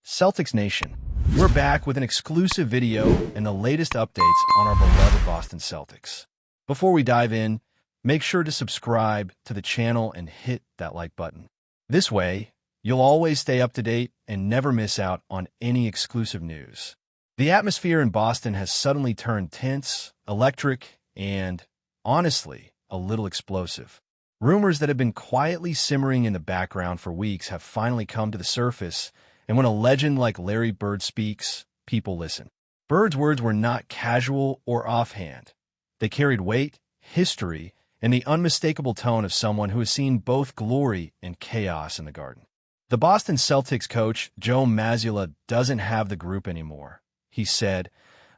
Celtics Nation, we're back with an exclusive video and the latest updates on our beloved Boston Celtics. Before we dive in, make sure to subscribe to the channel and hit that like button. This way, you'll always stay up to date and never miss out on any exclusive news. The atmosphere in Boston has suddenly turned tense, electric, and, honestly, a little explosive. Rumors that have been quietly simmering in the background for weeks have finally come to the surface, and when a legend like Larry Bird speaks, people listen. Bird's words were not casual or offhand. They carried weight, history, and the unmistakable tone of someone who has seen both glory and chaos in the Garden. The Boston Celtics coach, Joe MAZZULLA, doesn't have the group anymore, he said,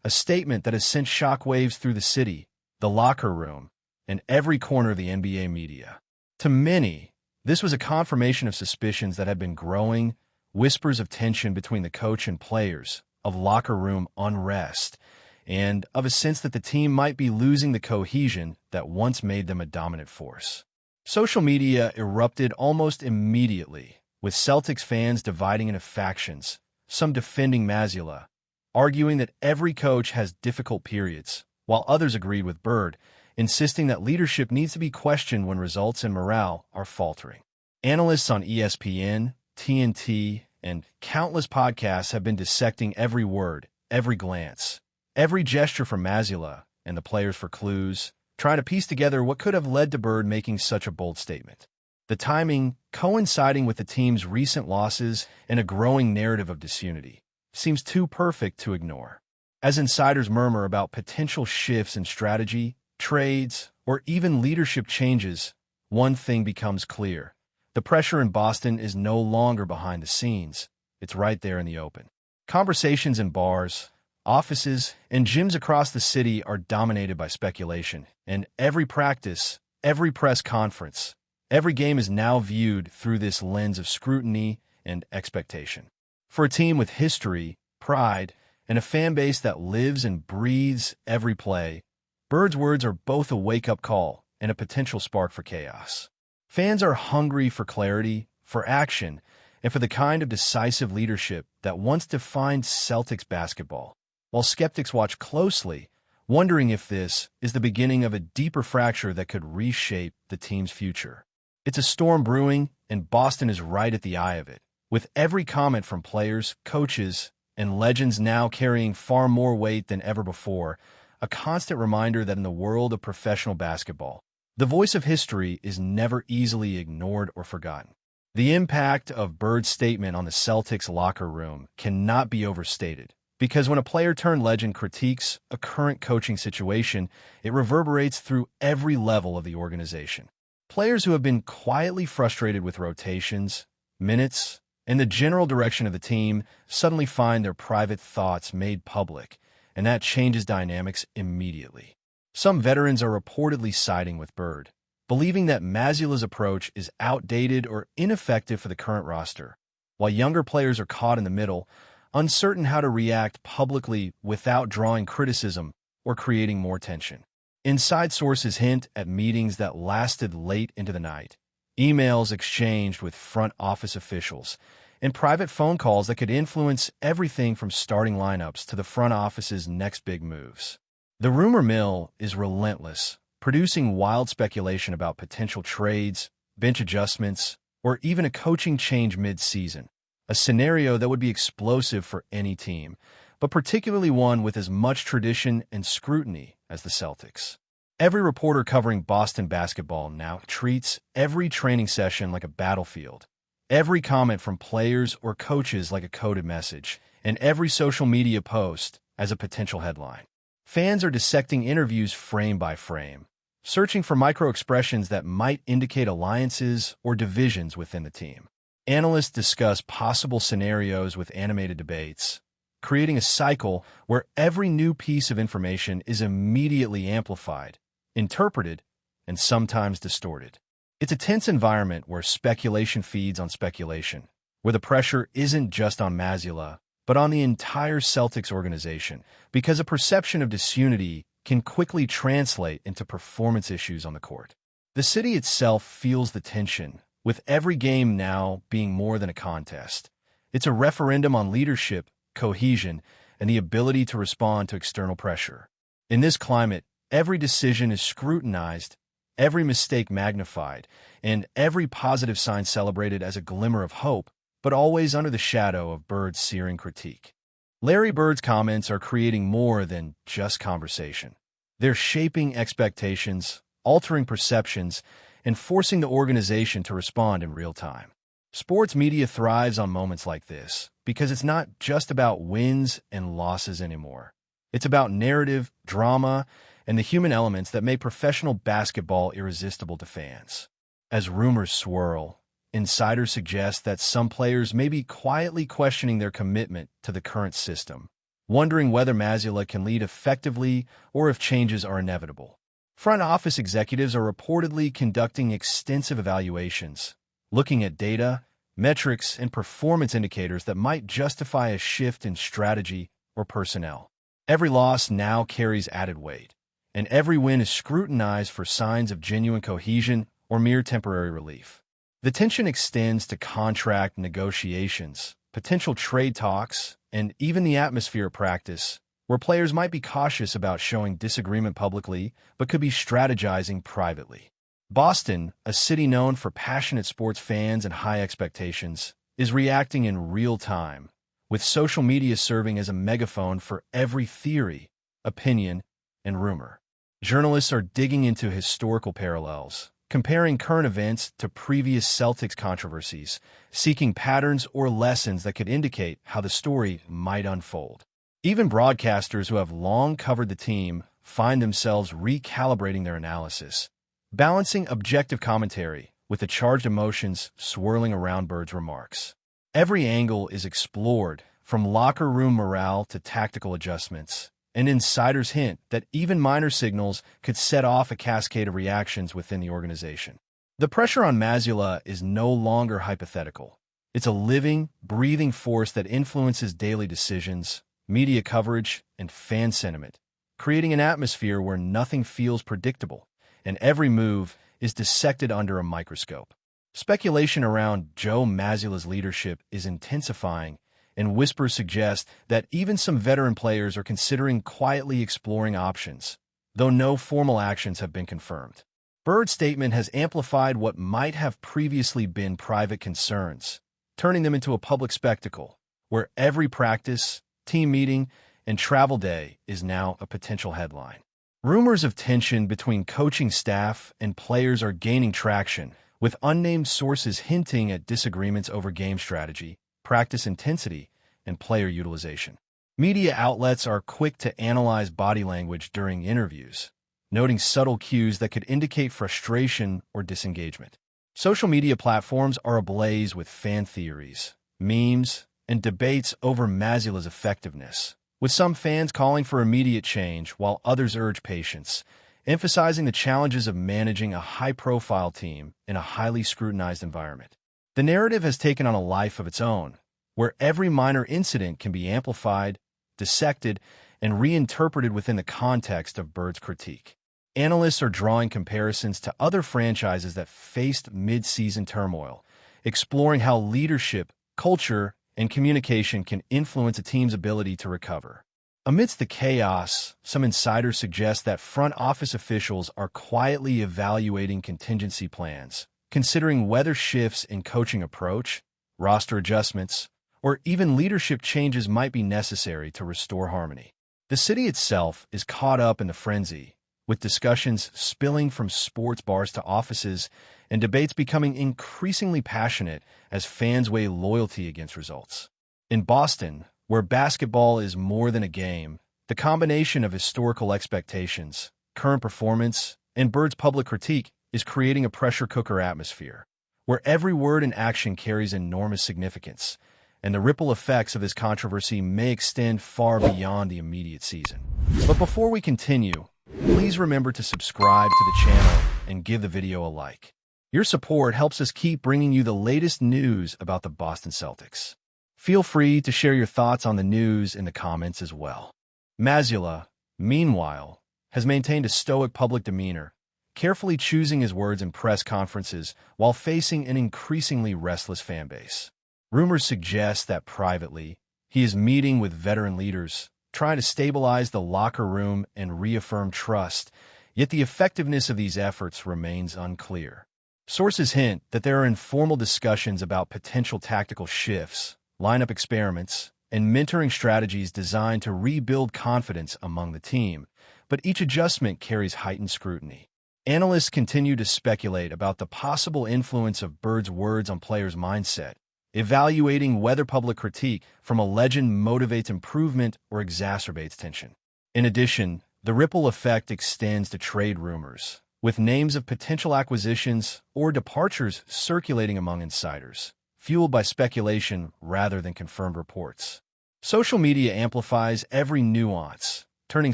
a statement that has sent shockwaves through the city, the locker room, and every corner of the NBA media. To many, this was a confirmation of suspicions that had been growing, whispers of tension between the coach and players, of locker room unrest, and of a sense that the team might be losing the cohesion that once made them a dominant force. Social media erupted almost immediately, with Celtics fans dividing into factions, some defending MAZZULLA, arguing that every coach has difficult periods, while others agreed with Bird, insisting that leadership needs to be questioned when results and morale are faltering. Analysts on ESPN, TNT, and countless podcasts have been dissecting every word, every glance, every gesture from MAZZULLA and the players for clues, trying to piece together what could have led to Bird making such a bold statement. The timing, coinciding with the team's recent losses and a growing narrative of disunity, seems too perfect to ignore. As insiders murmur about potential shifts in strategy, trades, or even leadership changes, one thing becomes clear. The pressure in Boston is no longer behind the scenes. It's right there in the open. Conversations in bars, offices, and gyms across the city are dominated by speculation, and every practice, every press conference, every game is now viewed through this lens of scrutiny and expectation. For a team with history, pride, and a fan base that lives and breathes every play, Bird's words are both a wake-up call and a potential spark for chaos. Fans are hungry for clarity, for action, and for the kind of decisive leadership that once defined Celtics basketball, while skeptics watch closely, wondering if this is the beginning of a deeper fracture that could reshape the team's future. It's a storm brewing, and Boston is right at the eye of it, with every comment from players, coaches, and legends now carrying far more weight than ever before, a constant reminder that in the world of professional basketball, the voice of history is never easily ignored or forgotten. The impact of Bird's statement on the Celtics locker room cannot be overstated, because when a player-turned-legend critiques a current coaching situation, it reverberates through every level of the organization. Players who have been quietly frustrated with rotations, minutes, and the general direction of the team suddenly find their private thoughts made public, and that changes dynamics immediately. Some veterans are reportedly siding with Bird, believing that MAZZULLA's approach is outdated or ineffective for the current roster, while younger players are caught in the middle, uncertain how to react publicly without drawing criticism or creating more tension. Inside sources hint at meetings that lasted late into the night, emails exchanged with front office officials, and private phone calls that could influence everything from starting lineups to the front office's next big moves. The rumor mill is relentless, producing wild speculation about potential trades, bench adjustments, or even a coaching change mid-season, a scenario that would be explosive for any team, but particularly one with as much tradition and scrutiny as the Celtics. Every reporter covering Boston basketball now treats every training session like a battlefield, every comment from players or coaches like a coded message, and every social media post as a potential headline. Fans are dissecting interviews frame by frame, searching for micro-expressions that might indicate alliances or divisions within the team. Analysts discuss possible scenarios with animated debates, creating a cycle where every new piece of information is immediately amplified, interpreted, and sometimes distorted. It's a tense environment where speculation feeds on speculation, where the pressure isn't just on MAZZULLA, but on the entire Celtics organization, because a perception of disunity can quickly translate into performance issues on the court. The city itself feels the tension, with every game now being more than a contest, It's a referendum on leadership, cohesion, and the ability to respond to external pressure. In this climate, every decision is scrutinized, every mistake magnified, and every positive sign celebrated as a glimmer of hope, but always under the shadow of Bird's searing critique. Larry Bird's comments are creating more than just conversation. They're shaping expectations, altering perceptions, and forcing the organization to respond in real time. Sports media thrives on moments like this because it's not just about wins and losses anymore. It's about narrative, drama, and the human elements that make professional basketball irresistible to fans. As rumors swirl, insiders suggest that some players may be quietly questioning their commitment to the current system, wondering whether MAZZULLA can lead effectively or if changes are inevitable. Front office executives are reportedly conducting extensive evaluations, looking at data, metrics, and performance indicators that might justify a shift in strategy or personnel. Every loss now carries added weight, and every win is scrutinized for signs of genuine cohesion or mere temporary relief. The tension extends to contract negotiations, potential trade talks, and even the atmosphere of practice, where players might be cautious about showing disagreement publicly but could be strategizing privately. Boston, a city known for passionate sports fans and high expectations, is reacting in real time, with social media serving as a megaphone for every theory, opinion, and rumor. Journalists are digging into historical parallels, comparing current events to previous Celtics controversies, seeking patterns or lessons that could indicate how the story might unfold. Even broadcasters who have long covered the team find themselves recalibrating their analysis, balancing objective commentary with the charged emotions swirling around Bird's remarks. Every angle is explored, from locker room morale to tactical adjustments, and insiders hint that even minor signals could set off a cascade of reactions within the organization. The pressure on MAZZULLA is no longer hypothetical. It's a living, breathing force that influences daily decisions, media coverage, and fan sentiment, creating an atmosphere where nothing feels predictable, and every move is dissected under a microscope. Speculation around Joe MAZZULLA's leadership is intensifying, and whispers suggest that even some veteran players are considering quietly exploring options, though no formal actions have been confirmed. Bird's statement has amplified what might have previously been private concerns, turning them into a public spectacle, where every practice, team meeting, and travel day is now a potential headline. Rumors of tension between coaching staff and players are gaining traction, with unnamed sources hinting at disagreements over game strategy, practice intensity, and player utilization. Media outlets are quick to analyze body language during interviews, noting subtle cues that could indicate frustration or disengagement. Social media platforms are ablaze with fan theories, memes, and debates over MAZZULLA's effectiveness, with some fans calling for immediate change while others urge patience, emphasizing the challenges of managing a high-profile team in a highly scrutinized environment. The narrative has taken on a life of its own, where every minor incident can be amplified, dissected, and reinterpreted within the context of Bird's critique. Analysts are drawing comparisons to other franchises that faced mid-season turmoil, exploring how leadership, culture, and communication can influence a team's ability to recover. Amidst the chaos, some insiders suggest that front office officials are quietly evaluating contingency plans, considering whether shifts in coaching approach, roster adjustments, or even leadership changes might be necessary to restore harmony. The city itself is caught up in the frenzy, with discussions spilling from sports bars to offices and debates becoming increasingly passionate as fans weigh loyalty against results. In Boston, where basketball is more than a game, the combination of historical expectations, current performance, and Bird's public critique is creating a pressure cooker atmosphere, where every word and action carries enormous significance, and the ripple effects of this controversy may extend far beyond the immediate season. But before we continue, please remember to subscribe to the channel and give the video a like. Your support helps us keep bringing you the latest news about the Boston Celtics. Feel free to share your thoughts on the news in the comments as well. MAZZULLA, meanwhile, has maintained a stoic public demeanor, carefully choosing his words in press conferences while facing an increasingly restless fan base. Rumors suggest that privately, he is meeting with veteran leaders, trying to stabilize the locker room and reaffirm trust, yet the effectiveness of these efforts remains unclear. Sources hint that there are informal discussions about potential tactical shifts, lineup experiments, and mentoring strategies designed to rebuild confidence among the team, but each adjustment carries heightened scrutiny. Analysts continue to speculate about the possible influence of Bird's words on players' mindset, evaluating whether public critique from a legend motivates improvement or exacerbates tension. In addition, the ripple effect extends to trade rumors, with names of potential acquisitions or departures circulating among insiders, fueled by speculation rather than confirmed reports. Social media amplifies every nuance, turning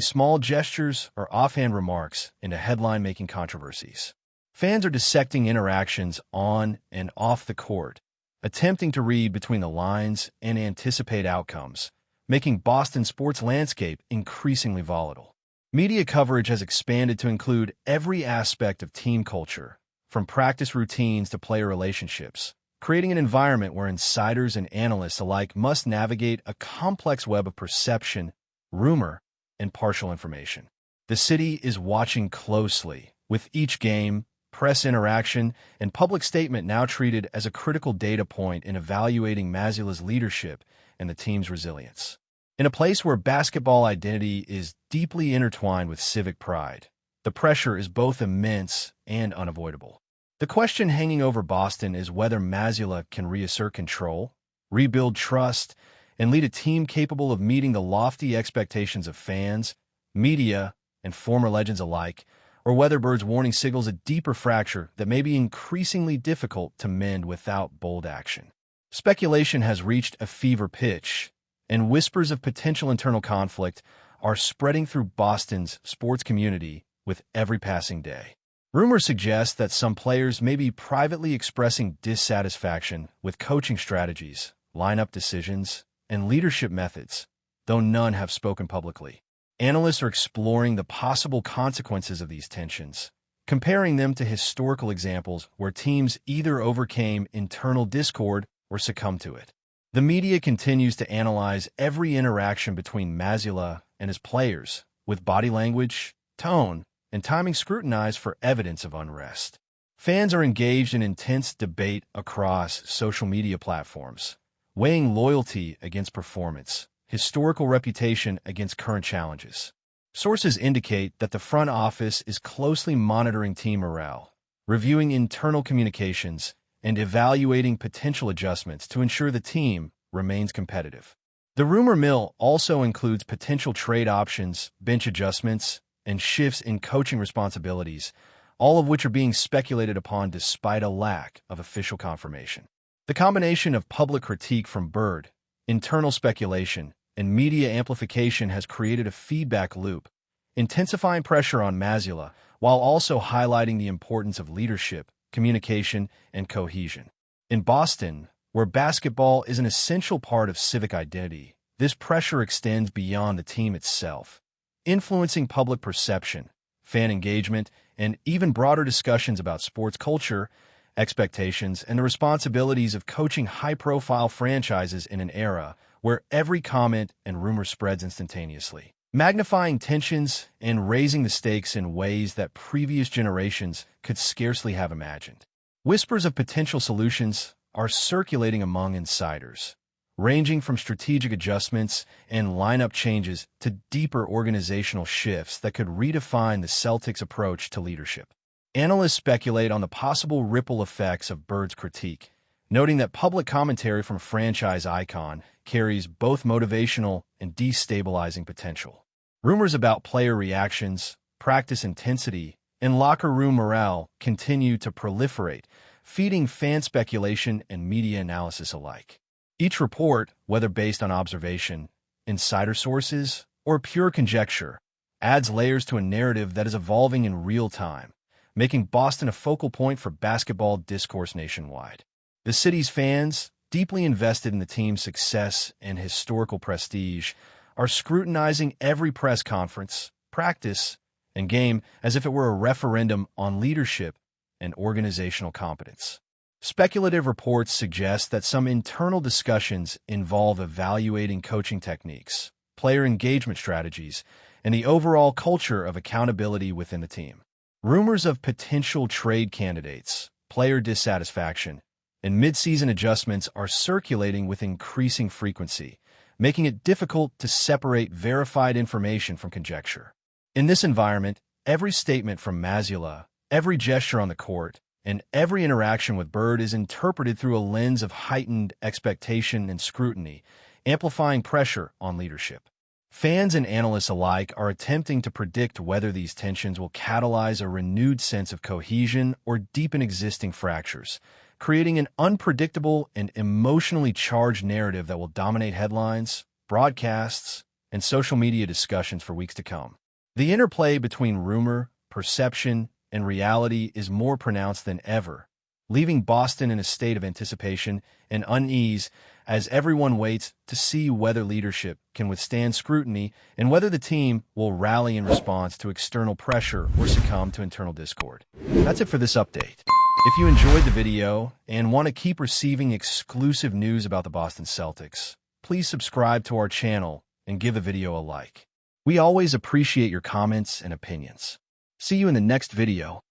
small gestures or offhand remarks into headline-making controversies. Fans are dissecting interactions on and off the court, attempting to read between the lines and anticipate outcomes, making Boston's sports landscape increasingly volatile. Media coverage has expanded to include every aspect of team culture, from practice routines to player relationships, creating an environment where insiders and analysts alike must navigate a complex web of perception, rumor, and partial information. The city is watching closely, with each game, press interaction, and public statement now treated as a critical data point in evaluating MAZZULLA's leadership and the team's resilience. In a place where basketball identity is deeply intertwined with civic pride, the pressure is both immense and unavoidable. The question hanging over Boston is whether MAZZULLA can reassert control, rebuild trust, and lead a team capable of meeting the lofty expectations of fans, media, and former legends alike, or whether Bird's warning signals a deeper fracture that may be increasingly difficult to mend without bold action. Speculation has reached a fever pitch, and whispers of potential internal conflict are spreading through Boston's sports community with every passing day. Rumors suggest that some players may be privately expressing dissatisfaction with coaching strategies, lineup decisions, and leadership methods, though none have spoken publicly. Analysts are exploring the possible consequences of these tensions, comparing them to historical examples where teams either overcame internal discord or succumbed to it. The media continues to analyze every interaction between MAZZULLA and his players, with body language, tone, and timing scrutinized for evidence of unrest. Fans are engaged in intense debate across social media platforms, weighing loyalty against performance, historical reputation against current challenges. Sources indicate that the front office is closely monitoring team morale, reviewing internal communications, and evaluating potential adjustments to ensure the team remains competitive. The rumor mill also includes potential trade options, bench adjustments, and shifts in coaching responsibilities, all of which are being speculated upon despite a lack of official confirmation. The combination of public critique from Bird, internal speculation, and media amplification has created a feedback loop, intensifying pressure on MAZZULLA while also highlighting the importance of leadership, communication, and cohesion. In Boston, where basketball is an essential part of civic identity, this pressure extends beyond the team itself, influencing public perception, fan engagement, and even broader discussions about sports culture, expectations, and the responsibilities of coaching high-profile franchises in an era where every comment and rumor spreads instantaneously, magnifying tensions and raising the stakes in ways that previous generations could scarcely have imagined. Whispers of potential solutions are circulating among insiders, ranging from strategic adjustments and lineup changes to deeper organizational shifts that could redefine the Celtics' approach to leadership. Analysts speculate on the possible ripple effects of Bird's critique, noting that public commentary from a franchise icon carries both motivational and destabilizing potential. Rumors about player reactions, practice intensity, and locker room morale continue to proliferate, feeding fan speculation and media analysis alike. Each report, whether based on observation, insider sources, or pure conjecture, adds layers to a narrative that is evolving in real time, making Boston a focal point for basketball discourse nationwide. The city's fans, deeply invested in the team's success and historical prestige, are scrutinizing every press conference, practice, and game as if it were a referendum on leadership and organizational competence. Speculative reports suggest that some internal discussions involve evaluating coaching techniques, player engagement strategies, and the overall culture of accountability within the team. Rumors of potential trade candidates, player dissatisfaction, and mid-season adjustments are circulating with increasing frequency, making it difficult to separate verified information from conjecture. In this environment, every statement from MAZZULLA, every gesture on the court, and every interaction with Bird is interpreted through a lens of heightened expectation and scrutiny, amplifying pressure on leadership. Fans and analysts alike are attempting to predict whether these tensions will catalyze a renewed sense of cohesion or deepen existing fractures, creating an unpredictable and emotionally charged narrative that will dominate headlines, broadcasts, and social media discussions for weeks to come. The interplay between rumor, perception, and reality is more pronounced than ever, leaving Boston in a state of anticipation and unease as everyone waits to see whether leadership can withstand scrutiny and whether the team will rally in response to external pressure or succumb to internal discord. That's it for this update. If you enjoyed the video and want to keep receiving exclusive news about the Boston Celtics, please subscribe to our channel and give the video a like. We always appreciate your comments and opinions. See you in the next video.